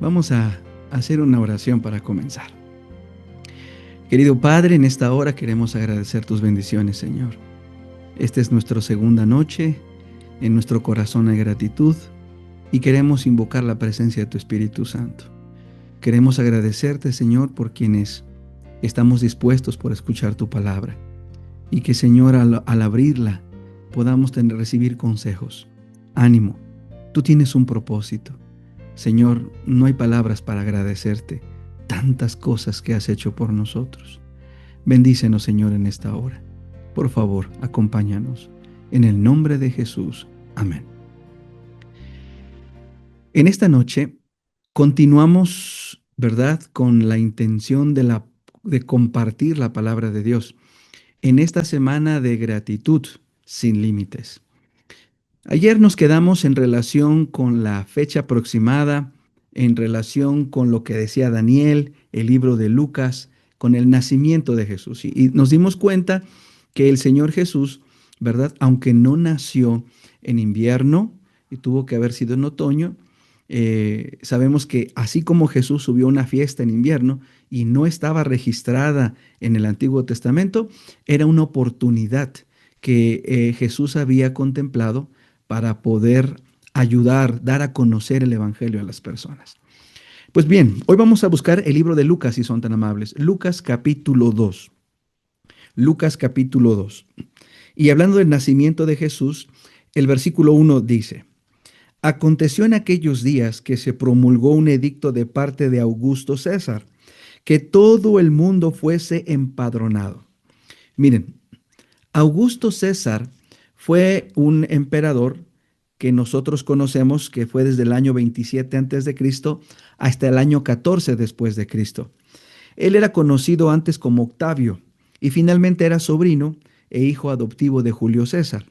Vamos a hacer una oración para comenzar. Querido Padre, en esta hora queremos agradecer tus bendiciones, Señor. Esta es nuestra segunda noche, en nuestro corazón hay gratitud y queremos invocar la presencia de tu Espíritu Santo. Queremos agradecerte, Señor, por quienes estamos dispuestos por escuchar tu palabra y que, Señor, al abrirla podamos recibir consejos. Ánimo, tú tienes un propósito. Señor, no hay palabras para agradecerte tantas cosas que has hecho por nosotros. Bendícenos, Señor, en esta hora. Por favor, acompáñanos. En el nombre de Jesús. Amén. En esta noche continuamos, ¿verdad?, con la intención de compartir la palabra de Dios en esta semana de gratitud sin límites. Ayer nos quedamos en relación con la fecha aproximada, en relación con lo que decía Daniel, el libro de Lucas, con el nacimiento de Jesús. Y nos dimos cuenta que el Señor Jesús, ¿verdad?, aunque no nació en invierno y tuvo que haber sido en otoño, sabemos que así como Jesús subió a una fiesta en invierno y no estaba registrada en el Antiguo Testamento, era una oportunidad que Jesús había contemplado para poder ayudar, dar a conocer el Evangelio a las personas. Pues bien, hoy vamos a buscar el libro de Lucas, si son tan amables. Lucas capítulo 2. Lucas capítulo 2. Y hablando del nacimiento de Jesús, el versículo 1 dice: Aconteció en aquellos días que se promulgó un edicto de parte de Augusto César, que todo el mundo fuese empadronado. Miren, Augusto César fue un emperador que nosotros conocemos que fue desde el año 27 antes de Cristo hasta el año 14 después de Cristo. Él era conocido antes como Octavio y finalmente era sobrino e hijo adoptivo de Julio César.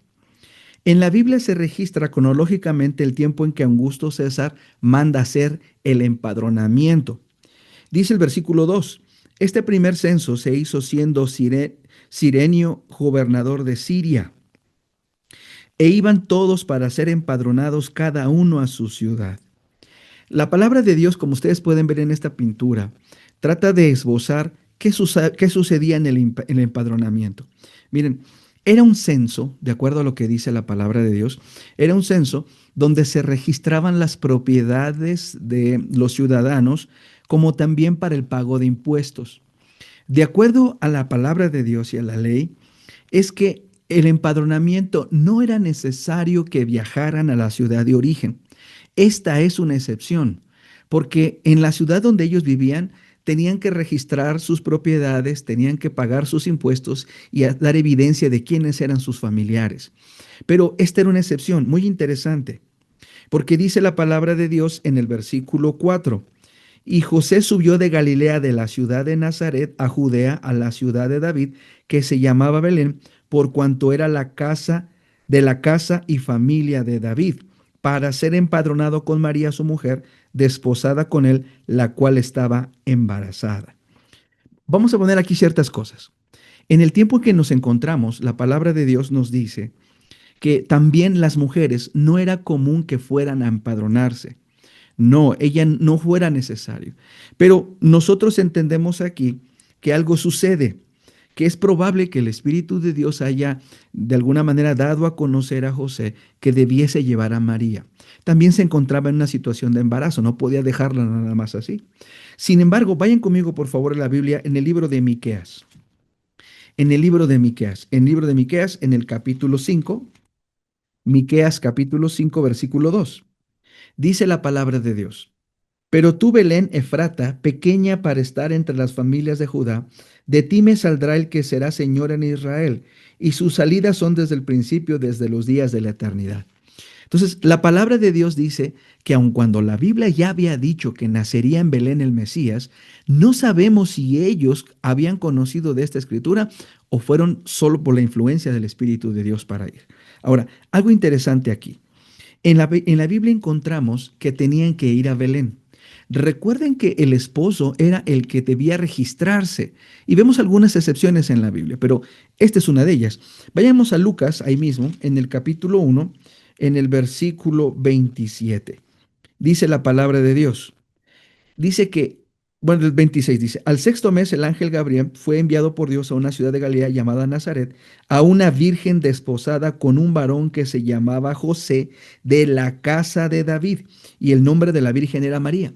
En la Biblia se registra cronológicamente el tiempo en que Augusto César manda hacer el empadronamiento. Dice el versículo 2, este primer censo se hizo siendo Cirenio gobernador de Siria, e iban todos para ser empadronados cada uno a su ciudad. La palabra de Dios, como ustedes pueden ver en esta pintura, trata de esbozar qué sucedía en el empadronamiento. Miren, era un censo, de acuerdo a lo que dice la palabra de Dios, era un censo donde se registraban las propiedades de los ciudadanos, como también para el pago de impuestos. De acuerdo a la palabra de Dios y a la ley, es que el empadronamiento no era necesario que viajaran a la ciudad de origen. Esta es una excepción, porque en la ciudad donde ellos vivían tenían que registrar sus propiedades, tenían que pagar sus impuestos y dar evidencia de quiénes eran sus familiares. Pero esta era una excepción muy interesante, porque dice la palabra de Dios en el versículo 4, y José subió de Galilea, de la ciudad de Nazaret, a Judea, a la ciudad de David, que se llamaba Belén, por cuanto era la casa y familia de David, para ser empadronado con María su mujer, desposada con él, la cual estaba embarazada. Vamos a poner aquí ciertas cosas. En el tiempo en que nos encontramos, la palabra de Dios nos dice que también las mujeres no era común que fueran a empadronarse. No, ella no fuera necesario. Pero nosotros entendemos aquí que algo sucede, que es probable que el Espíritu de Dios haya de alguna manera dado a conocer a José que debiese llevar a María. También se encontraba en una situación de embarazo, no podía dejarla nada más así. Sin embargo, vayan conmigo por favor a la Biblia en el libro de Miqueas. En el libro de Miqueas, en el capítulo 5, Miqueas capítulo 5, versículo 2. Dice la palabra de Dios: Pero tú, Belén Efrata, pequeña para estar entre las familias de Judá, de ti me saldrá el que será Señor en Israel, y sus salidas son desde el principio, desde los días de la eternidad. Entonces, la palabra de Dios dice que aun cuando la Biblia ya había dicho que nacería en Belén el Mesías, no sabemos si ellos habían conocido de esta escritura o fueron solo por la influencia del Espíritu de Dios para ir. Ahora, algo interesante aquí. En la Biblia encontramos que tenían que ir a Belén. Recuerden que el esposo era el que debía registrarse y vemos algunas excepciones en la Biblia, pero esta es una de ellas. Vayamos a Lucas, ahí mismo, en el capítulo 1, en el versículo 27. Dice la palabra de Dios: Dice que, bueno, el 26 dice, al sexto mes el ángel Gabriel fue enviado por Dios a una ciudad de Galilea llamada Nazaret, a una virgen desposada con un varón que se llamaba José de la casa de David, y el nombre de la virgen era María.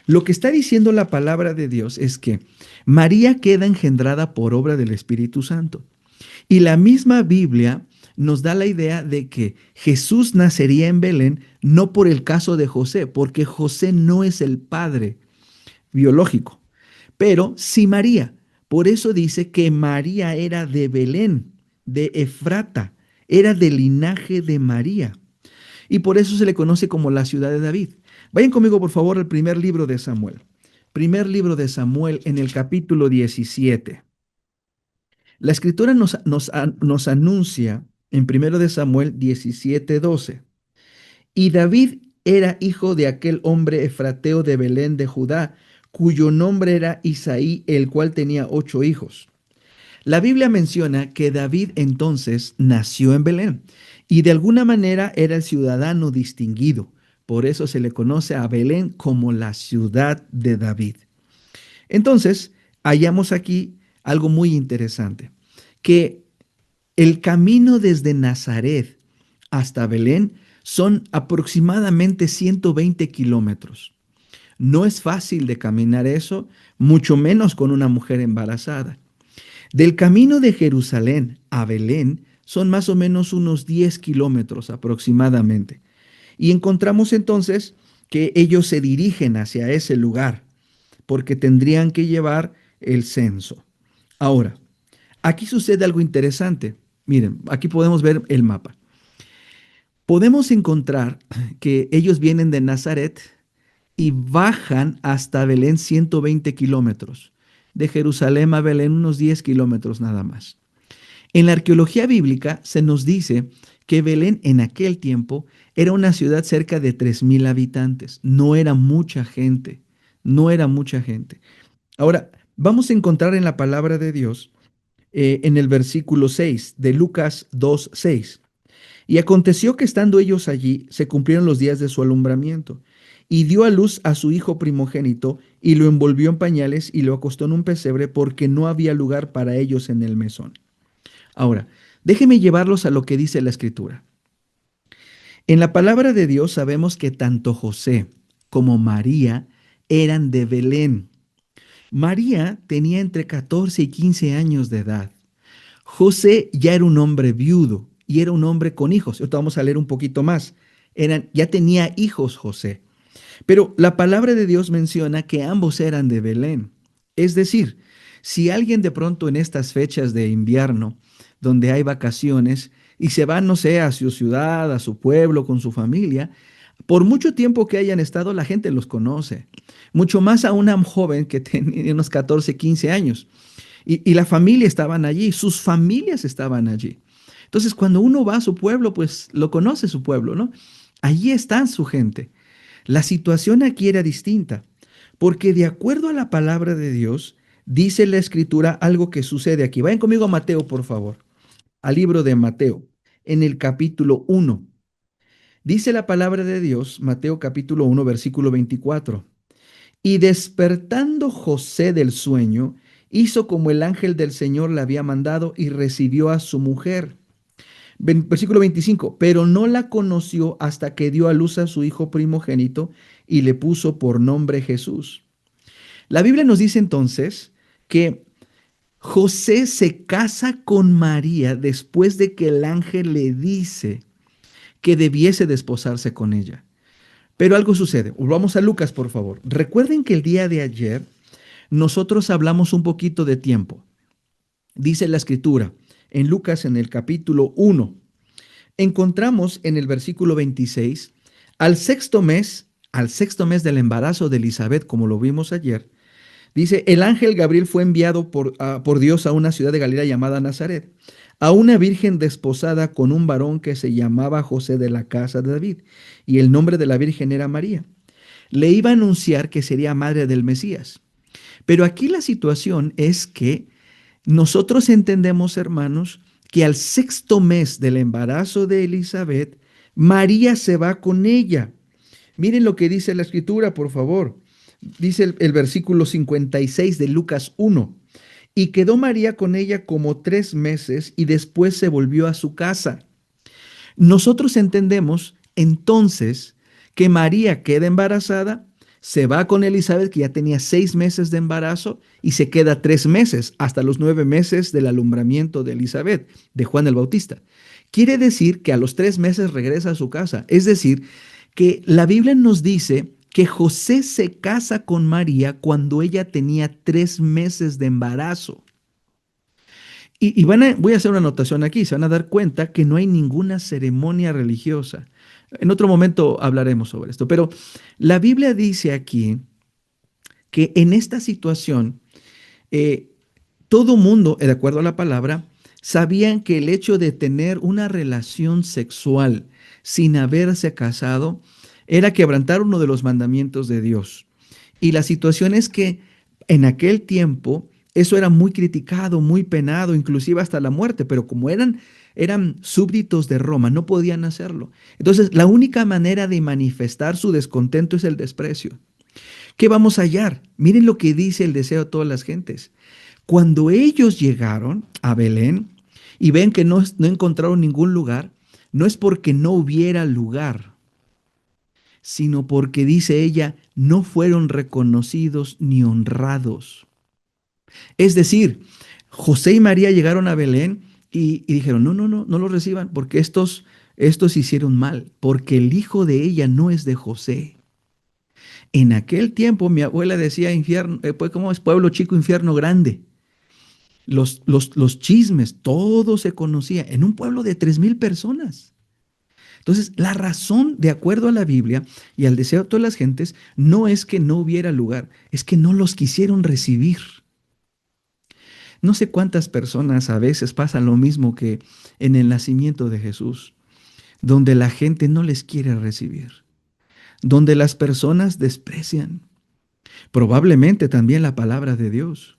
Lo que está diciendo la palabra de Dios es que María queda engendrada por obra del Espíritu Santo. Y la misma Biblia nos da la idea de que Jesús nacería en Belén no por el caso de José, porque José no es el padre biológico, pero sí María. Por eso dice que María era de Belén, de Efrata, era del linaje de María. Y por eso se le conoce como la ciudad de David. Vayan conmigo, por favor, al primer libro de Samuel. Primer libro de Samuel en el capítulo 17. La escritura nos anuncia en primero de Samuel 17:12. Y David era hijo de aquel hombre efrateo de Belén de Judá, cuyo nombre era Isaí, el cual tenía 8 hijos. La Biblia menciona que David entonces nació en Belén y de alguna manera era el ciudadano distinguido. Por eso se le conoce a Belén como la ciudad de David. Entonces, hallamos aquí algo muy interesante, que el camino desde Nazaret hasta Belén son aproximadamente 120 kilómetros. No es fácil de caminar eso, mucho menos con una mujer embarazada. Del camino de Jerusalén a Belén son más o menos unos 10 kilómetros aproximadamente. Y encontramos entonces que ellos se dirigen hacia ese lugar porque tendrían que llevar el censo. Ahora, aquí sucede algo interesante. Miren, aquí podemos ver el mapa. Podemos encontrar que ellos vienen de Nazaret y bajan hasta Belén 120 kilómetros. De Jerusalén a Belén unos 10 kilómetros nada más. En la arqueología bíblica se nos dice que Belén en aquel tiempo era una ciudad cerca de 3,000 habitantes. No era mucha gente, no era mucha gente. Ahora, vamos a encontrar en la palabra de Dios, en el versículo 6 de Lucas 2:6. Y aconteció que estando ellos allí, se cumplieron los días de su alumbramiento, y dio a luz a su hijo primogénito, y lo envolvió en pañales y lo acostó en un pesebre, porque no había lugar para ellos en el mesón. Ahora, déjenme llevarlos a lo que dice la Escritura. En la palabra de Dios sabemos que tanto José como María eran de Belén. María tenía entre 14 y 15 años de edad. José ya era un hombre viudo y era un hombre con hijos. Ahorita vamos a leer un poquito más. Ya tenía hijos José. Pero la palabra de Dios menciona que ambos eran de Belén. Es decir, si alguien de pronto en estas fechas de invierno, donde hay vacaciones, y se van, no sé, a su ciudad, a su pueblo, con su familia, por mucho tiempo que hayan estado, la gente los conoce. Mucho más a una joven que tenía unos 14, 15 años. Y la familia estaban allí, sus familias estaban allí. Entonces, cuando uno va a su pueblo, pues lo conoce su pueblo, ¿no? Allí está su gente. La situación aquí era distinta, porque de acuerdo a la palabra de Dios, dice la escritura algo que sucede aquí. Vayan conmigo a Mateo, por favor, al libro de Mateo, en el capítulo 1. Dice la palabra de Dios, Mateo capítulo 1, versículo 24. Y despertando José del sueño, hizo como el ángel del Señor le había mandado y recibió a su mujer. Versículo 25, pero no la conoció hasta que dio a luz a su hijo primogénito y le puso por nombre Jesús. La Biblia nos dice entonces que José se casa con María después de que el ángel le dice que debiese desposarse con ella. Pero algo sucede. Volvamos a Lucas, por favor. Recuerden que el día de ayer nosotros hablamos un poquito de tiempo. Dice la escritura en Lucas en el capítulo 1. Encontramos en el versículo 26, al sexto mes del embarazo de Elizabeth, como lo vimos ayer, dice, el ángel Gabriel fue enviado por Dios a una ciudad de Galilea llamada Nazaret, a una virgen desposada con un varón que se llamaba José de la casa de David, y el nombre de la virgen era María. Le iba a anunciar que sería madre del Mesías. Pero aquí la situación es que nosotros entendemos, hermanos, que al sexto mes del embarazo de Elizabeth, María se va con ella. Miren lo que dice la escritura, por favor. Dice el versículo 56 de Lucas 1. Y quedó María con ella como 3 meses y después se volvió a su casa. Nosotros entendemos entonces que María queda embarazada, se va con Elizabeth, que ya tenía 6 meses de embarazo, y se queda 3 meses, hasta los 9 meses del alumbramiento de Elizabeth, de Juan el Bautista. Quiere decir que a los 3 meses regresa a su casa. Es decir, que la Biblia nos dice que José se casa con María cuando ella tenía 3 meses de embarazo. Y voy a hacer una anotación aquí, se van a dar cuenta que no hay ninguna ceremonia religiosa. En otro momento hablaremos sobre esto, pero la Biblia dice aquí que en esta situación eh, todo mundo, de acuerdo a la palabra, sabían que el hecho de tener una relación sexual sin haberse casado era quebrantar uno de los mandamientos de Dios. Y la situación es que en aquel tiempo eso era muy criticado, muy penado, inclusive hasta la muerte, pero como eran súbditos de Roma, no podían hacerlo. Entonces, la única manera de manifestar su descontento es el desprecio. ¿Qué vamos a hallar? Miren lo que dice el deseo de todas las gentes. Cuando ellos llegaron a Belén y ven que no encontraron ningún lugar, no es porque no hubiera lugar, sino porque, dice ella, no fueron reconocidos ni honrados. Es decir, José y María llegaron a Belén y dijeron, no, no, no, no los reciban porque estos hicieron mal, porque el hijo de ella no es de José. En aquel tiempo mi abuela decía infierno, pues, ¿cómo es? Pueblo chico, infierno grande. Los chismes, todo se conocía en un pueblo de 3,000 personas. Entonces, la razón, de acuerdo a la Biblia y al deseo de todas las gentes, no es que no hubiera lugar, es que no los quisieron recibir. No sé cuántas personas a veces pasan lo mismo que en el nacimiento de Jesús, donde la gente no les quiere recibir, donde las personas desprecian, probablemente también la palabra de Dios.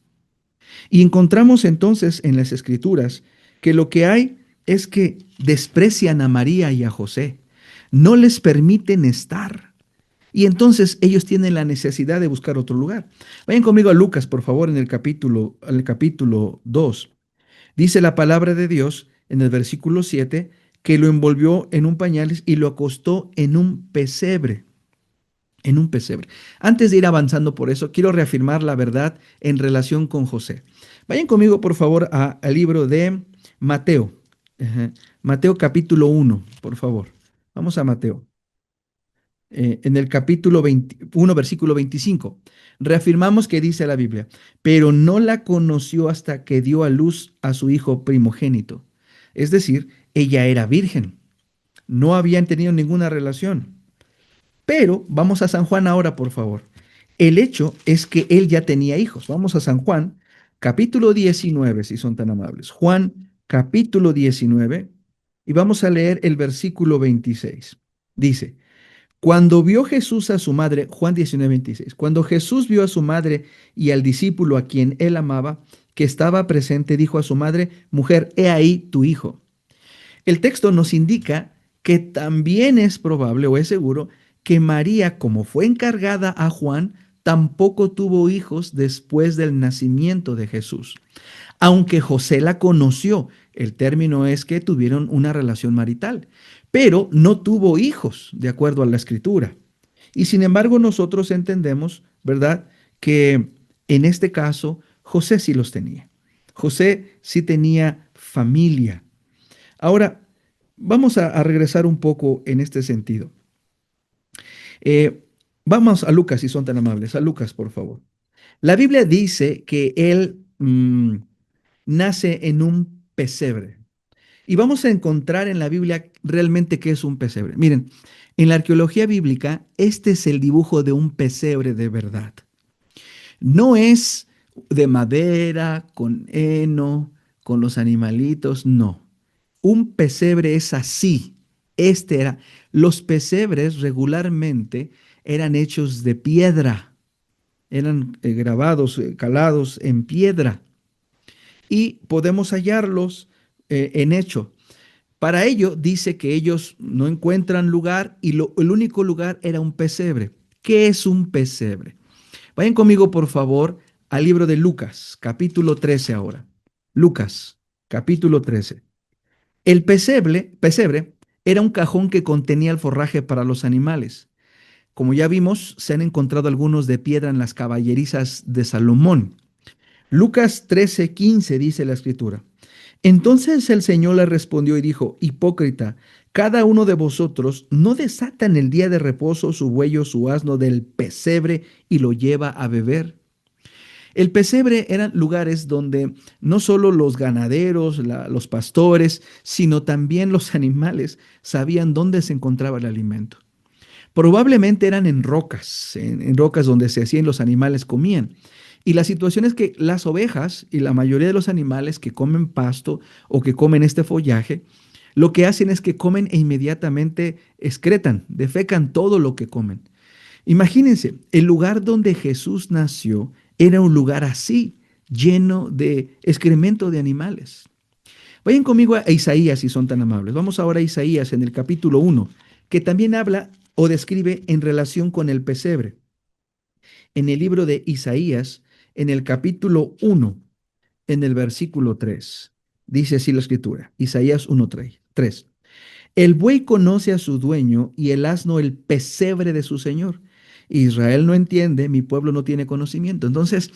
Y encontramos entonces en las Escrituras que lo que hay es que desprecian a María y a José, no les permiten estar. Y entonces ellos tienen la necesidad de buscar otro lugar. Vayan conmigo a Lucas, por favor, en el capítulo 2. Dice la palabra de Dios en el versículo 7 que lo envolvió en un pañal y lo acostó en un pesebre. En un pesebre. Antes de ir avanzando por eso, quiero reafirmar la verdad en relación con José. Vayan conmigo, por favor, al libro de Mateo. Mateo capítulo 1, por favor. Vamos a Mateo. En el capítulo 21, versículo 25. Reafirmamos que dice la Biblia, pero no la conoció hasta que dio a luz a su hijo primogénito. Es decir, ella era virgen, no habían tenido ninguna relación. Pero vamos a San Juan ahora, por favor. El hecho es que él ya tenía hijos. Vamos a San Juan, capítulo 19, si son tan amables. Juan, capítulo 19, y vamos a leer el versículo 26. Dice, cuando vio Jesús a su madre, Juan 19:26, cuando Jesús vio a su madre y al discípulo a quien él amaba, que estaba presente, dijo a su madre, mujer, he ahí tu hijo. El texto nos indica que también es probable o es seguro que María, como fue encargada a Juan, tampoco tuvo hijos después del nacimiento de Jesús. Aunque José la conoció, el término es que tuvieron una relación marital, pero no tuvo hijos, de acuerdo a la escritura. Y sin embargo, nosotros entendemos, ¿verdad?, que en este caso José sí los tenía. José sí tenía familia. Ahora, vamos a regresar un poco en este sentido. Eh, Vamos a Lucas, si son tan amables. A Lucas, por favor. La Biblia dice que él nace en un pesebre. Y vamos a encontrar en la Biblia realmente qué es un pesebre. Miren, en la arqueología bíblica, este es el dibujo de un pesebre de verdad. No es de madera, con heno, con los animalitos, no. Un pesebre es así. Este era. Los pesebres regularmente eran hechos de piedra, eran grabados, calados en piedra. Y podemos hallarlos en hecho. Para ello dice que ellos no encuentran lugar y el único lugar era un pesebre. ¿Qué es un pesebre? Vayan conmigo, por favor, al libro de Lucas, capítulo 13 ahora. Lucas, capítulo 13. El pesebre era un cajón que contenía el forraje para los animales. Como ya vimos, se han encontrado algunos de piedra en las caballerizas de Salomón. Lucas 13:15 dice la escritura. Entonces el Señor le respondió y dijo, hipócrita, cada uno de vosotros no desata en el día de reposo su buey o su asno del pesebre y lo lleva a beber. El pesebre eran lugares donde no solo los ganaderos, los pastores, sino también los animales sabían dónde se encontraba el alimento. Probablemente eran en rocas donde se hacían los animales comían. Y la situación es que las ovejas y la mayoría de los animales que comen pasto o que comen este follaje, lo que hacen es que comen e inmediatamente excretan, defecan todo lo que comen. Imagínense, el lugar donde Jesús nació era un lugar así, lleno de excremento de animales. Vayan conmigo a Isaías si son tan amables. Vamos ahora a Isaías en el capítulo 1, que también habla o describe en relación con el pesebre. En el libro de Isaías, en el capítulo 1, en el versículo 3, dice así la escritura, Isaías 1:3. El buey conoce a su dueño y el asno el pesebre de su señor. Israel no entiende, mi pueblo no tiene conocimiento. Entonces,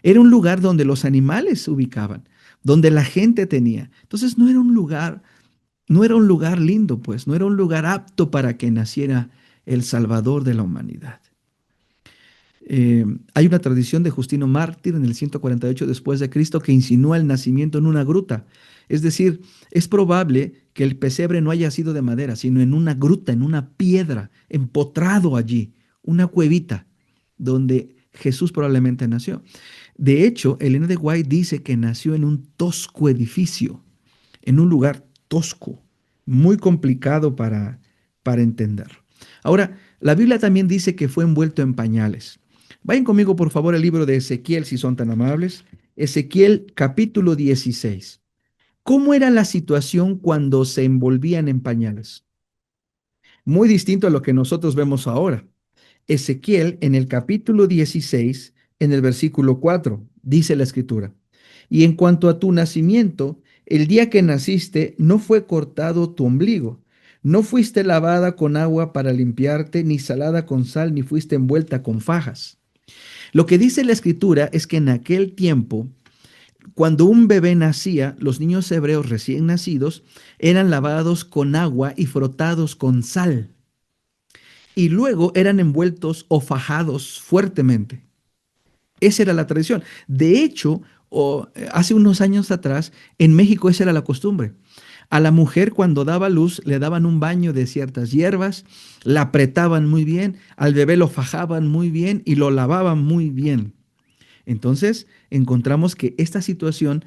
era un lugar donde los animales se ubicaban, donde la gente tenía. Entonces, no era un lugar lindo, pues, no era un lugar apto para que naciera el Salvador de la humanidad. Hay una tradición de Justino Mártir en el 148 después de Cristo que insinúa el nacimiento en una gruta. Es decir, es probable que el pesebre no haya sido de madera, sino en una gruta, en una piedra, empotrado allí, una cuevita donde Jesús probablemente nació. De hecho, Elena de White dice que nació en un tosco edificio, en un lugar tosco, muy complicado para entender. Ahora, la Biblia también dice que fue envuelto en pañales. Vayan conmigo, por favor, al libro de Ezequiel, si son tan amables. Ezequiel capítulo 16. ¿Cómo era la situación cuando se envolvían en pañales? Muy distinto a lo que nosotros vemos ahora. Ezequiel en el capítulo 16, en el versículo 4, dice la escritura, y en cuanto a tu nacimiento, el día que naciste no fue cortado tu ombligo, no fuiste lavada con agua para limpiarte, ni salada con sal, ni fuiste envuelta con fajas. Lo que dice la escritura es que en aquel tiempo, cuando un bebé nacía, los niños hebreos recién nacidos eran lavados con agua y frotados con sal y luego eran envueltos o fajados fuertemente. Esa era la tradición. De hecho, hace unos años atrás, en México esa era la costumbre. A la mujer cuando daba luz le daban un baño de ciertas hierbas, la apretaban muy bien, al bebé lo fajaban muy bien y lo lavaban muy bien. Entonces, encontramos que esta situación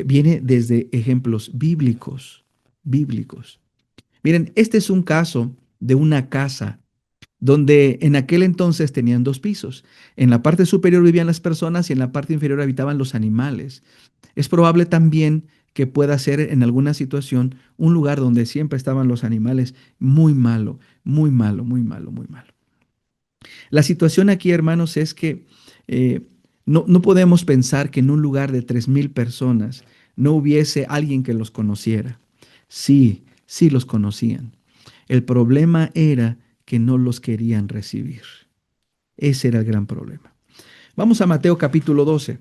viene desde ejemplos bíblicos. Miren, este es un caso de una casa donde en aquel entonces tenían dos pisos. En la parte superior vivían las personas y en la parte inferior habitaban los animales. Es probable también que pueda ser en alguna situación un lugar donde siempre estaban los animales muy malo, muy malo, muy malo, muy malo. La situación aquí, hermanos, es que eh, no podemos pensar que en un lugar de 3,000 personas no hubiese alguien que los conociera. Sí, sí los conocían. El problema era que no los querían recibir. Ese era el gran problema. Vamos a Mateo capítulo 12.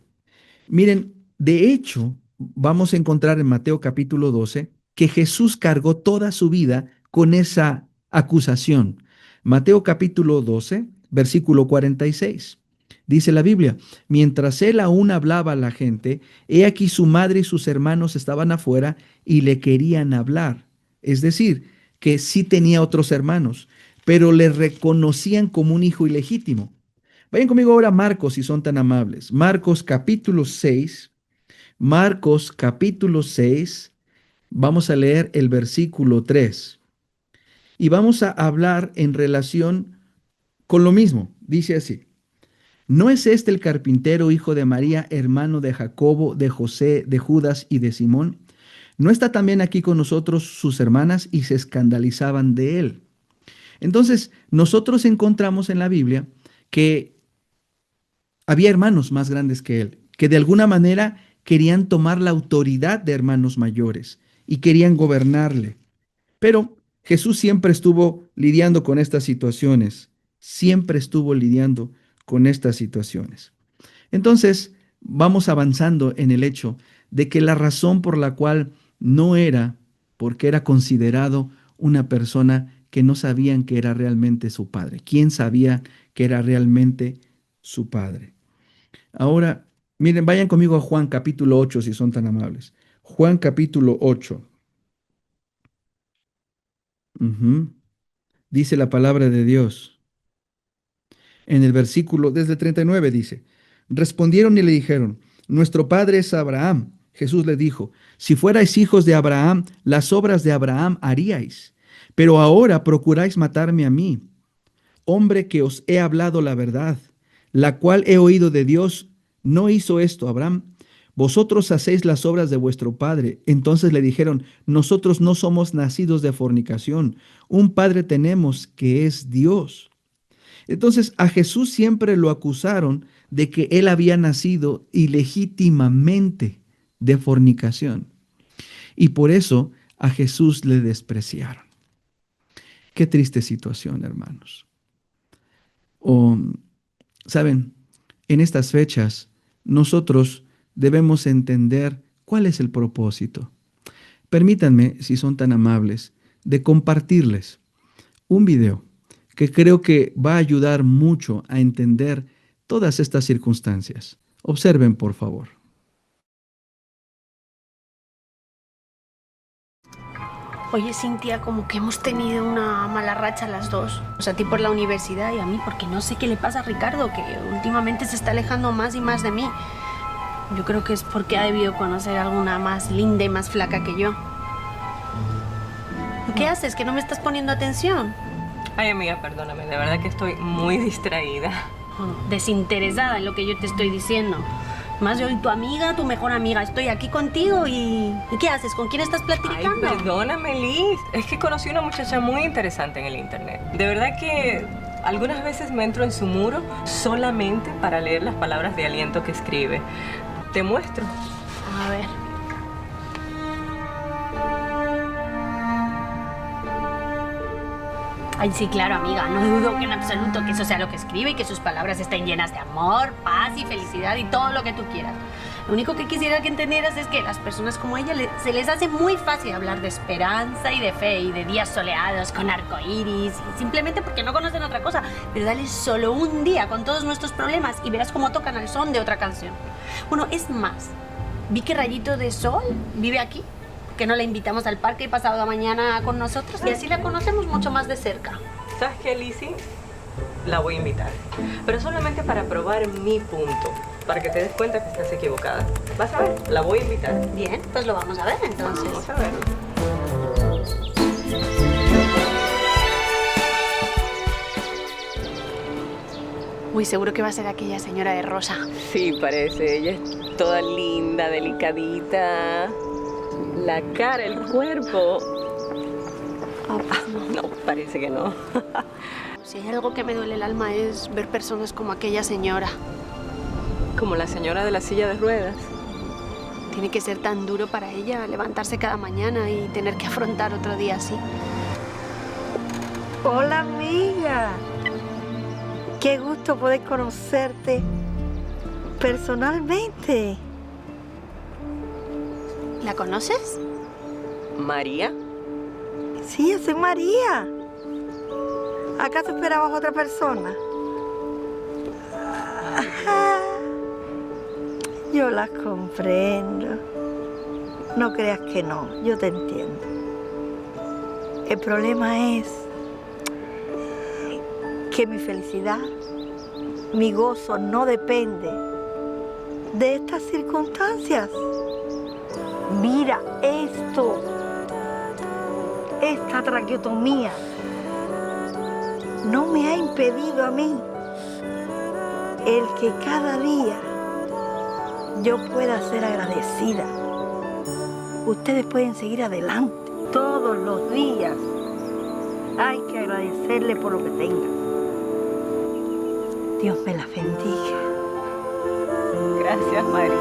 Miren, de hecho, vamos a encontrar en Mateo capítulo 12 que Jesús cargó toda su vida con esa acusación. Mateo capítulo 12, versículo 46. Dice la Biblia, mientras él aún hablaba a la gente, he aquí su madre y sus hermanos estaban afuera y le querían hablar. Es decir, que sí tenía otros hermanos, pero le reconocían como un hijo ilegítimo. Vayan conmigo ahora a Marcos si son tan amables. Marcos capítulo 6. Marcos capítulo 6. Vamos a leer el versículo 3. Y vamos a hablar en relación con lo mismo. Dice así. ¿No es este el carpintero, hijo de María, hermano de Jacobo, de José, de Judas y de Simón? ¿No está también aquí con nosotros sus hermanas? Y se escandalizaban de él. Entonces, nosotros encontramos en la Biblia que Había hermanos más grandes que él, que de alguna manera querían tomar la autoridad de hermanos mayores y querían gobernarle. Pero Jesús siempre estuvo lidiando con estas situaciones, siempre estuvo lidiando con estas situaciones. Entonces, vamos avanzando en el hecho de que la razón por la cual no era porque era considerado una persona que no sabían que era realmente su padre. ¿Quién sabía que era realmente su padre? Ahora, miren, vayan conmigo a Juan capítulo 8 si son tan amables. Juan capítulo 8. Ujú. Dice la palabra de Dios. En el versículo, desde el 39 dice, respondieron y le dijeron, nuestro padre es Abraham. Jesús le dijo, si fuerais hijos de Abraham, las obras de Abraham haríais. Pero ahora procuráis matarme a mí, hombre que os he hablado la verdad, la cual he oído de Dios. ¿No hizo esto Abraham? Vosotros hacéis las obras de vuestro padre. Entonces le dijeron, nosotros no somos nacidos de fornicación. Un padre tenemos que es Dios. Entonces a Jesús siempre lo acusaron de que él había nacido ilegítimamente de fornicación. Y por eso a Jesús le despreciaron. Qué triste situación, hermanos. O, saben, en estas fechas nosotros debemos entender cuál es el propósito. Permítanme, si son tan amables, de compartirles un video que creo que va a ayudar mucho a entender todas estas circunstancias. Observen, por favor. Oye, Cintia, como que hemos tenido una mala racha las dos. O sea, a ti por la universidad y a mí porque no sé qué le pasa a Ricardo, que últimamente se está alejando más y más de mí. Yo creo que es porque ha debido conocer a alguna más linda y más flaca que yo. ¿Qué haces? ¿Que no me estás poniendo atención? Ay, amiga, perdóname, de verdad que estoy muy distraída. Desinteresada en lo que yo te estoy diciendo. Más yo y tu amiga, tu mejor amiga, estoy aquí contigo y ¿qué haces? ¿Con quién estás platicando? Ay, perdóname, Liz. Es que conocí una muchacha muy interesante en el internet. De verdad que algunas veces me entro en su muro solamente para leer las palabras de aliento que escribe. Te muestro. A ver. Ay, sí, claro, amiga. No dudo que en absoluto que eso sea lo que escribe y que sus palabras estén llenas de amor, paz y felicidad y todo lo que tú quieras. Lo único que quisiera que entendieras es que las personas como ella se les hace muy fácil hablar de esperanza y de fe y de días soleados con arcoíris, simplemente porque no conocen otra cosa. Pero dale solo un día con todos nuestros problemas y verás cómo tocan al son de otra canción. Bueno, es más, vi que Rayito de Sol vive aquí. Que no la invitamos al parque y pasado mañana con nosotros y así la conocemos mucho más de cerca. ¿Sabes qué, Lizzy? La voy a invitar, pero solamente para probar mi punto, para que te des cuenta que estás equivocada. Vas a ver, la voy a invitar. Bien, pues lo vamos a ver entonces. Vamos a verlo. Muy seguro que va a ser aquella señora de rosa. Sí, parece. Ella es toda linda, delicadita. La cara, el cuerpo. No, parece que no. Si hay algo que me duele el alma es ver personas como aquella señora. Como la señora de la silla de ruedas. Tiene que ser tan duro para ella levantarse cada mañana y tener que afrontar otro día así. Hola, amiga. Qué gusto poder conocerte personalmente. ¿La conoces? ¿María? Sí, yo soy María. ¿Acaso esperabas a otra persona? Ajá. Yo las comprendo. No creas que no, yo te entiendo. El problema es que mi felicidad, mi gozo no depende de estas circunstancias. Mira esto, esta traqueotomía no me ha impedido a mí el que cada día yo pueda ser agradecida. Ustedes pueden seguir adelante todos los días. Hay que agradecerle por lo que tengan. Dios me las bendiga. Gracias, María.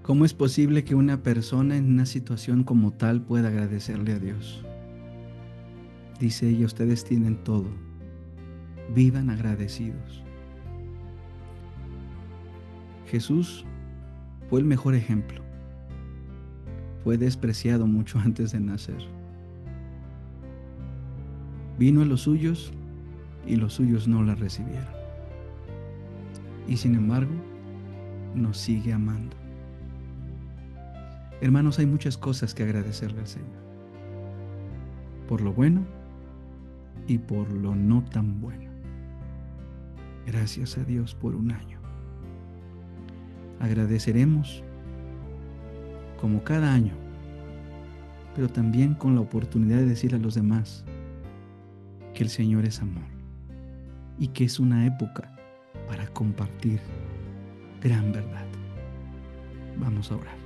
¿Cómo es posible que una persona en una situación como tal pueda agradecerle a Dios? Dice ella, ustedes tienen todo, vivan agradecidos. Jesús fue el mejor ejemplo. Fue despreciado mucho antes de nacer. Vino a los suyos y los suyos no la recibieron. Y sin embargo, nos sigue amando. Hermanos, hay muchas cosas que agradecerle al Señor. Por lo bueno y por lo no tan bueno. Gracias a Dios por un año. Agradeceremos como cada año, pero también con la oportunidad de decir a los demás que el Señor es amor y que es una época para compartir gran verdad. Vamos a orar.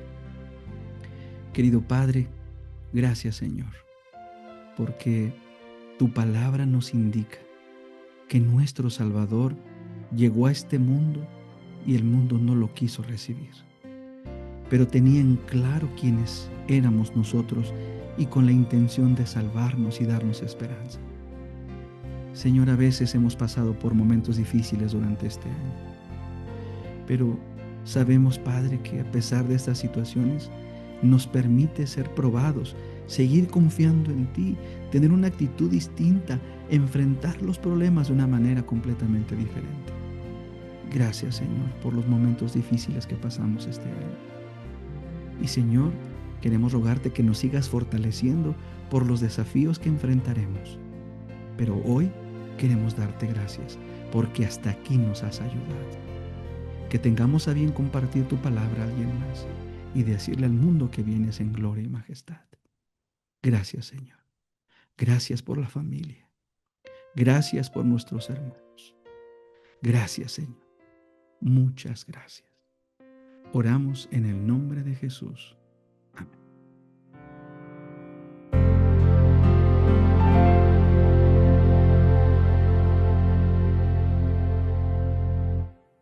Querido Padre, gracias Señor, porque tu palabra nos indica que nuestro Salvador llegó a este mundo y el mundo no lo quiso recibir. Pero tenía en claro quiénes éramos nosotros y con la intención de salvarnos y darnos esperanza. Señor, a veces hemos pasado por momentos difíciles durante este año. Pero sabemos, Padre, que a pesar de estas situaciones, nos permite ser probados, seguir confiando en ti, tener una actitud distinta, enfrentar los problemas de una manera completamente diferente. Gracias, Señor, por los momentos difíciles que pasamos este año. Y, Señor, queremos rogarte que nos sigas fortaleciendo por los desafíos que enfrentaremos. Pero hoy queremos darte gracias, porque hasta aquí nos has ayudado. Que tengamos a bien compartir tu palabra a alguien más y decirle al mundo que vienes en gloria y majestad. Gracias, Señor. Gracias por la familia. Gracias por nuestros hermanos. Gracias, Señor. Muchas gracias. Oramos en el nombre de Jesús.